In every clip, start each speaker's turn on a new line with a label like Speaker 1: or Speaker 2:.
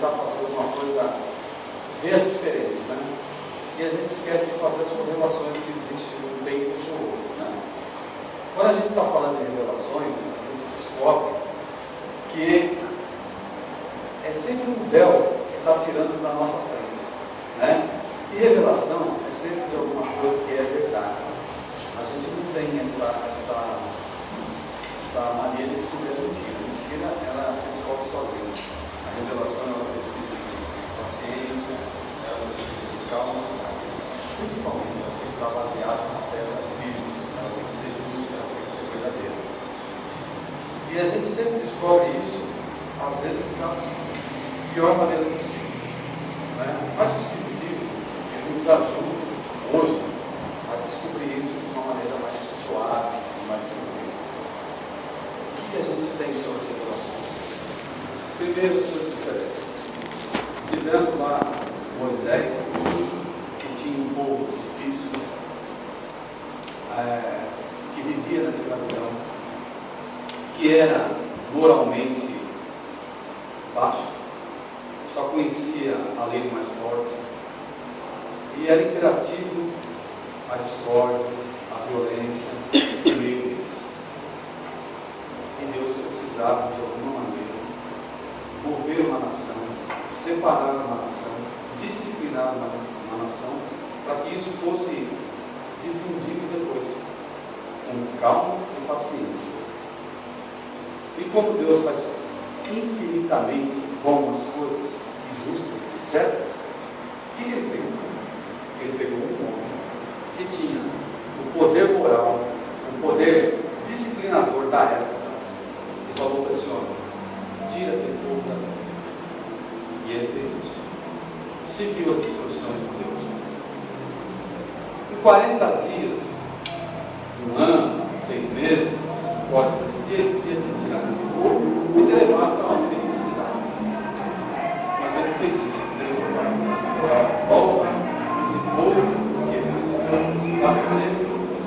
Speaker 1: tentar fazer uma coisa, ver as diferenças, né? E a gente esquece de fazer as correlações que existem no bem e no outro, né? Quando a gente está falando de revelações, a gente descobre que é sempre um véu que está tirando da nossa frente, né? E revelação é sempre de alguma coisa que é verdade. A gente não tem essa mania de descobrir a mentira. A mentira, ela se descobre sozinha. A revelação, ela precisa de paciência, ela precisa de calma, principalmente ela tem que estar baseada na pedra bíblica, ela tem que ser justa, ela tem que ser verdadeira. E a gente sempre descobre isso, às vezes, da pior maneira possível, né? Mas o Espírito ele nos ajuda hoje a descobrir isso de uma maneira mais suave, mais tranquila. O que a gente tem sobre as revelações? Primeiro, sobre diferença. Tivemos lá Moisés, que tinha um povo difícil, que vivia na escravidão, que era moralmente baixo, só conhecia a lei do mais forte, e era imperativo a discórdia, a violência, no meio deles. E Deus precisava, de alguma maneira, mover uma nação, separar uma nação, disciplinar uma nação, para que isso fosse difundido depois, com calma e paciência. E como Deus faz infinitamente bom as coisas, e justas e certas, o que ele fez? Ele pegou um homem que tinha o poder moral, o poder disciplinador da época, e falou para esse homem: tira aquele povo da terra. E ele fez isso. Seguiu as instruções de Deus. Em 40 dias, um ano, 6 meses, pode decidir, ele podia ter tirado esse povo e ter levado para onde ele precisava. Mas ele fez isso. Ele levou volta esse povo, porque esse povo precisava ser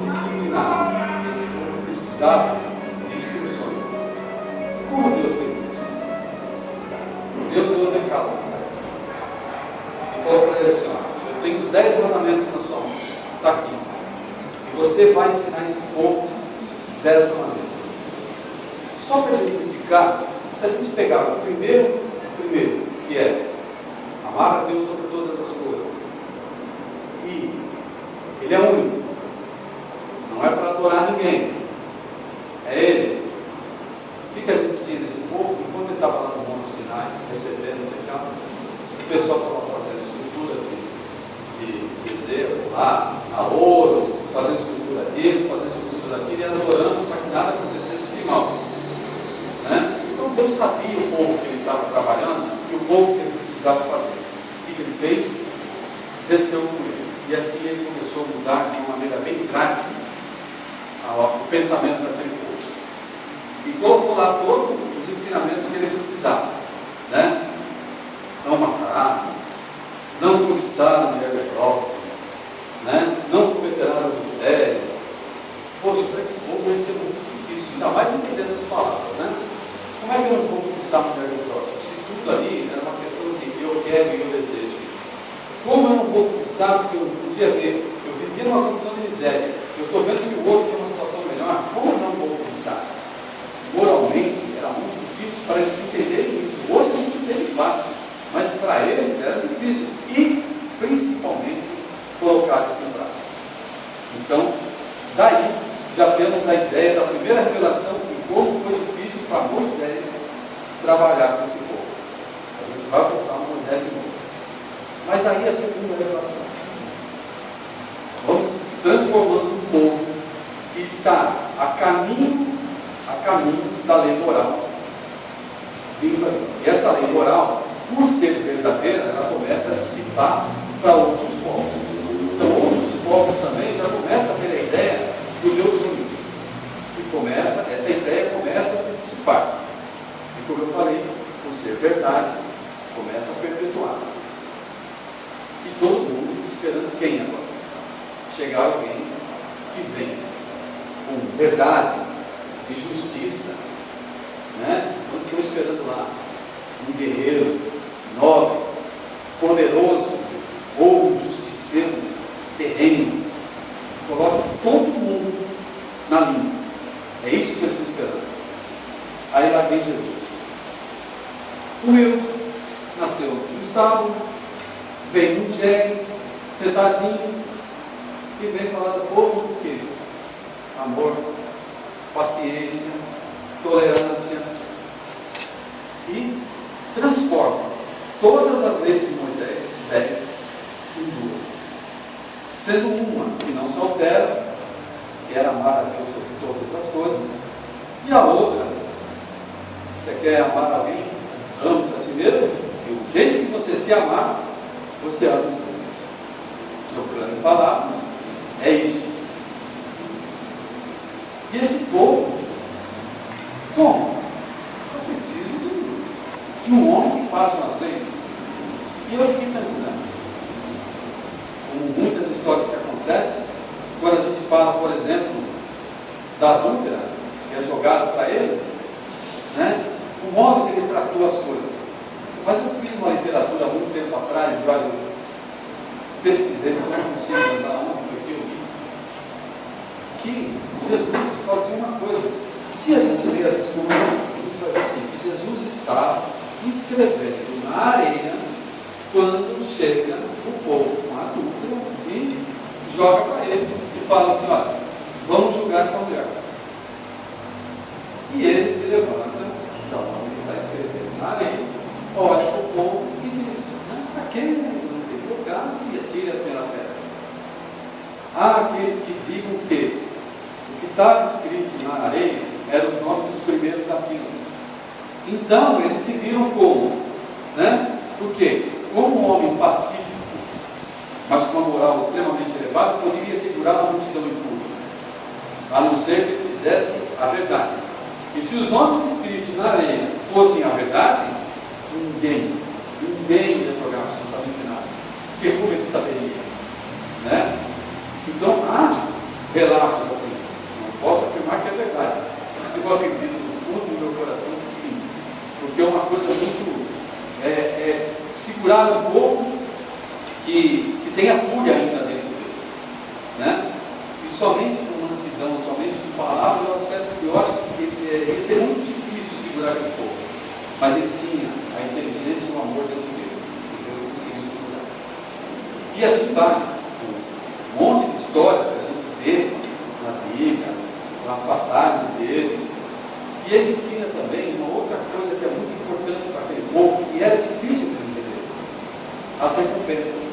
Speaker 1: disciplinado. Esse povo precisava de instruções. Como Deus fez isso? Deus deu o decálogo. E falou para ele assim: ó, eu tenho os 10 mandamentos na sua mão, está aqui. E você vai ensinar esse povo dessa maneira. Só para exemplificar, se a gente pegar o primeiro, que é amar a Deus sobre todas as coisas, e Ele é único, não é para adorar ninguém, é Ele. O que a gente tinha nesse povo? Enquanto ele estava lá no Monte Sinai, recebendo o decálogo, o pessoal estava fazendo estrutura de bezerro lá, a ouro, fazendo estrutura disso, fazendo estrutura daquilo, e adorando para que nada acontecesse de mal. Né? Então Deus sabia o povo que ele estava trabalhando e o povo que ele precisava fazer. O que ele fez? Desceu com ele. E assim ele começou a mudar de uma maneira bem prática o pensamento daquele povo. E colocou lá todos os ensinamentos que ele precisava. Né? Não matarás, não cobiçar a mulher do próximo, né? Não cometerás adultério. Poxa, para esse povo vai ser muito difícil, ainda mais entender essas palavras, né? Como é que eu não vou cobiçar a mulher do próximo? Se tudo ali era uma questão de eu quero e eu desejo. Como eu não vou cobiçar? Porque eu podia ver, eu vivia numa condição de miséria, eu estou vendo que o outro tem uma situação melhor, como eu não vou cobiçar? Moralmente era muito difícil para eles entenderem isso. Hoje a gente entende fácil, mas para eles era difícil. E, principalmente, colocar isso em prática. Então, daí já temos a ideia da primeira revelação e como foi difícil para Moisés trabalhar com esse povo. A gente vai voltar a Moisés de novo. Mas aí a segunda revelação. Vamos transformando um povo que está a caminho da lei moral. E essa lei moral, por ser verdadeira, ela começa a dissipar para outros povos. Então, outros povos também já começam a ter a ideia do Deus único. E essa ideia começa a se dissipar. E como eu falei, por ser verdade, começa a perpetuar. E todo mundo esperando quem agora? Chegar alguém que venha com verdade e justiça. Né? Nós estamos esperando lá um guerreiro nobre, poderoso ou um justiceiro terreno. Coloque todo mundo na linha. É isso que eu estou esperando. Aí lá vem Jesus. O Milton nasceu no estábulo, veio um jegue, sentadinho, e vem falar do povo do quê? Amor, paciência, tolerância, e transforma todas as leis de Moisés, 10 em 2, sendo uma que não se altera, que era amar a Deus sobre todas as coisas, e a outra, você quer amar alguém, ame-se a ti mesmo, e o jeito que você se amar, você ama os outros. Trocando em palavras, é isso. E esse povo, como? Eu preciso de um homem que faça as leis. E eu fiquei pensando, como muitas histórias que acontecem, quando a gente fala, por exemplo, da adúltera, que é jogado para ele, né? O modo que ele tratou as coisas. Mas eu fiz uma literatura há muito tempo atrás, e olha, eu pesquisei, mas não consigo lembrar onde foi que eu li, que Jesus fazia uma coisa. Se a gente ler as escrituras, a gente vai ver assim, que Jesus está escrevendo na areia quando chega o povo com a adúltera e joga para ele e fala assim, olha, vamos julgar essa mulher. E ele se levanta, então ele está escrevendo na areia, olha para o povo e diz, aquele não tem pecado e atire a primeira pedra. Há aqueles que digam que o que estava escrito na areia eram os nomes dos primeiros da fila. Então eles se viram como, né? Porque como um homem pacífico, mas com uma moral extremamente elevada, poderia segurar a multidão em fuga, a não ser que ele fizesse a verdade. E se os nomes escritos na areia fossem a verdade, ninguém ia jogar absolutamente nada. Porque como ele saberia? Né? Então há relatos assim, não posso afirmar que é verdade, mas eu acredito no fundo do meu coração que sim, porque é uma coisa muito segurar um povo que tem a fúria ainda dentro deles, né? E somente com mansidão, somente com palavras, eu acho que ia ser muito difícil segurar aquele povo, mas ele tinha a inteligência e o amor dentro dele, e Deus conseguiu segurar. E assim vai, um monte de histórias que a gente vê na Bíblia, nas passagens dele. E ele ensina também uma outra coisa que é muito importante para aquele povo, e era difícil de entender: as recompensas.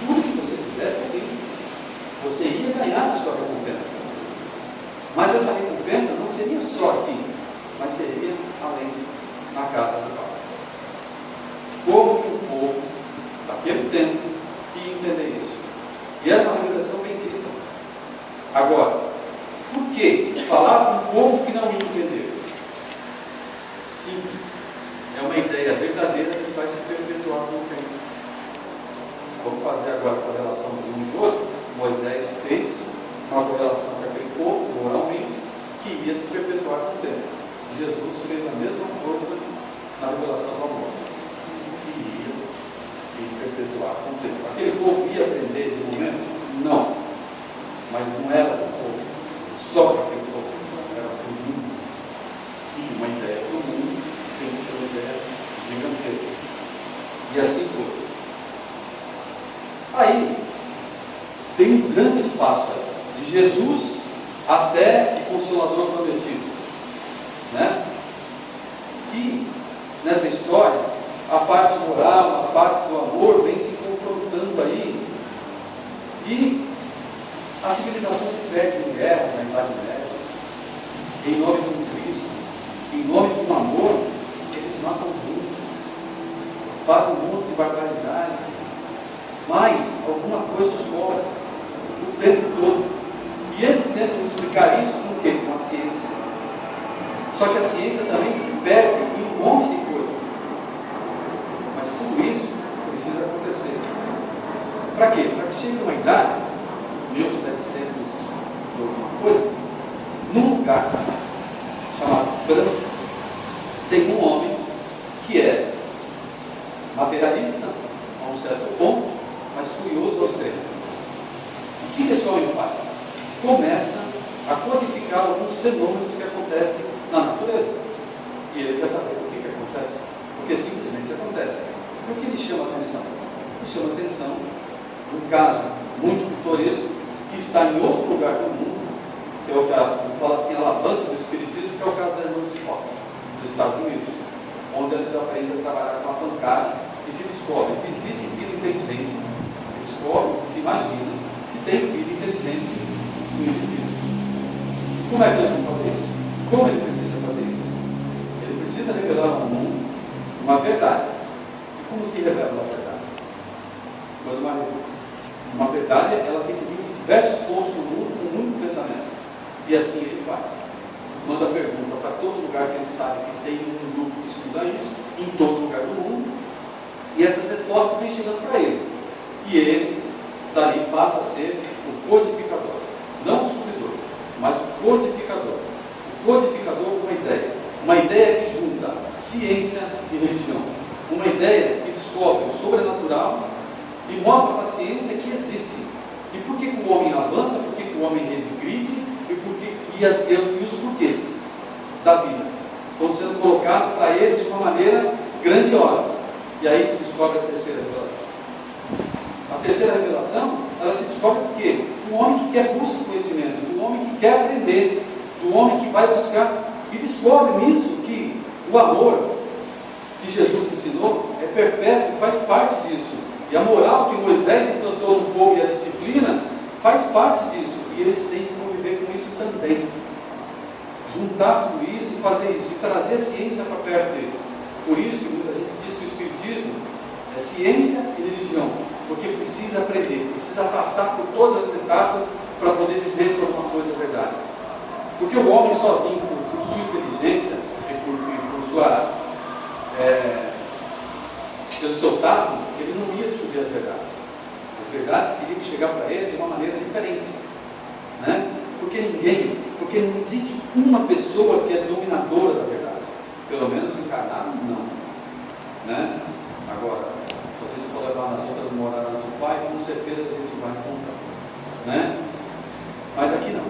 Speaker 1: Tudo que você fizesse aqui, você ia ganhar a sua recompensa. Mas essa recompensa não seria só aqui, mas seria além, na casa do Pai. Como que o povo, daquele tempo, ia entender isso? E era uma revelação bendita. Agora, por que falar com um povo que não ia entender? Simples. É uma ideia verdadeira que vai se perpetuar com o tempo. Vamos fazer agora a correlação de um e do outro. Moisés fez uma correlação com aquele povo, moralmente, que ia se perpetuar com o tempo. Jesus fez a mesma coisa na revelação do amor, que ia se perpetuar com o tempo. Aquele povo ia aprender de momento? Não. Mas não era do povo, só para aquele povo, era para o mundo. E uma ideia para o mundo tem que ser uma ideia gigantesca. E assim foi. Aí, tem um grande espaço aí, de Jesus até o Consolador prometido, né? Que nessa história, a parte moral, a parte do amor vem se confrontando aí, e a civilização se perde em guerra na Idade Média, em nome do Cristo, em nome do amor, eles matam tudo, fazem um monte de barbaridade, mas alguma coisa sobra o tempo todo. E eles tentam explicar isso com o quê? Com a ciência. Só que a ciência também se perde em um monte de coisas. Mas tudo isso precisa acontecer. Para quê? Para que chegue uma idade, 1700 e alguma coisa, num lugar chamado França, tem um homem que é materialista a um certo ponto, mas curioso ao extremo. O que esse homem faz? Começa a codificar alguns fenômenos que acontecem na natureza. E ele quer saber o que acontece. Porque simplesmente acontece. E o que lhe chama a atenção? Lhe chama a atenção, no caso muito pitoresco, que está em outro lugar do mundo, que é o caso, fala assim, alavanca do espiritismo, que é o caso da irmã Fox, dos Estados Unidos, onde eles aprendem a trabalhar com a pancada e se descobre que existe vida inteligente, se descobre, se imagina que tem vida inteligente no invisível. Como é que eles vão fazer isso? Como ele precisa fazer isso? Ele precisa revelar ao mundo uma verdade. E como se revela uma verdade? Quando uma verdade, ela tem que vir de diversos pontos do mundo com muito pensamento. E assim ele faz. Manda pergunta para todo lugar que ele sabe que tem um grupo que estuda isso, em todo lugar do mundo, e essas respostas vêm chegando para ele. E ele, dali, passa a ser o codificador. Não o descobridor, mas o codificador. O codificador de uma ideia que junta ciência e religião. Uma ideia que descobre o sobrenatural e mostra para a ciência que existe. E por que o homem avança, por que o homem regride, e os porquês da vida estão sendo colocados para eles de uma maneira grandiosa. E aí se descobre a terceira revelação. A terceira revelação, ela se descobre do quê? Do homem que quer buscar conhecimento, do homem que quer aprender, do homem que vai buscar, e descobre nisso que o amor que Jesus ensinou é perpétuo, faz parte disso. E a moral que Moisés implantou no povo e a disciplina faz parte disso. E eles têm que conviver com isso também. Juntar tudo isso e fazer isso. E trazer a ciência para perto deles. Por isso que muita gente diz que o Espiritismo é ciência e religião. Porque precisa aprender, precisa passar por todas as etapas para poder dizer que alguma coisa é verdade. Porque o homem sozinho, por sua inteligência e pelo seu tato, ele não ia descobrir as verdades. As verdades teriam que chegar para ele de uma maneira diferente. Né? Porque não existe uma pessoa que é dominadora da verdade. Pelo menos encarnado, não. Né? Agora, se a gente for levar nas outras moradas do Pai, com certeza a gente vai encontrar. Né? Mas aqui não.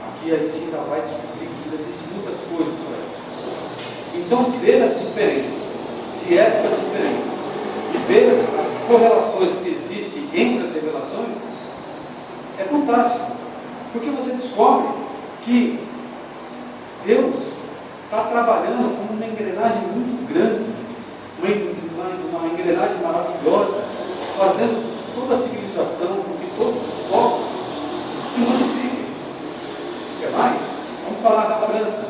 Speaker 1: Aqui a gente ainda vai descobrir que ainda existem muitas coisas para isso. Então, ver as diferenças, de épocas diferentes, e ver as correlações que existem entre as revelações, é fantástico. Porque você descobre que Deus está trabalhando com uma engrenagem muito grande, uma engrenagem maravilhosa, fazendo toda a civilização, com que todos os povos se modifiquem. O que mais? Vamos falar da França.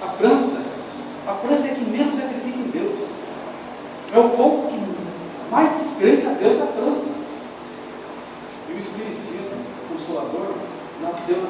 Speaker 1: A França é que menos acredita em Deus. É o povo que mais descrente a Deus é a França. E o Espiritismo, o Consolador, nasceu na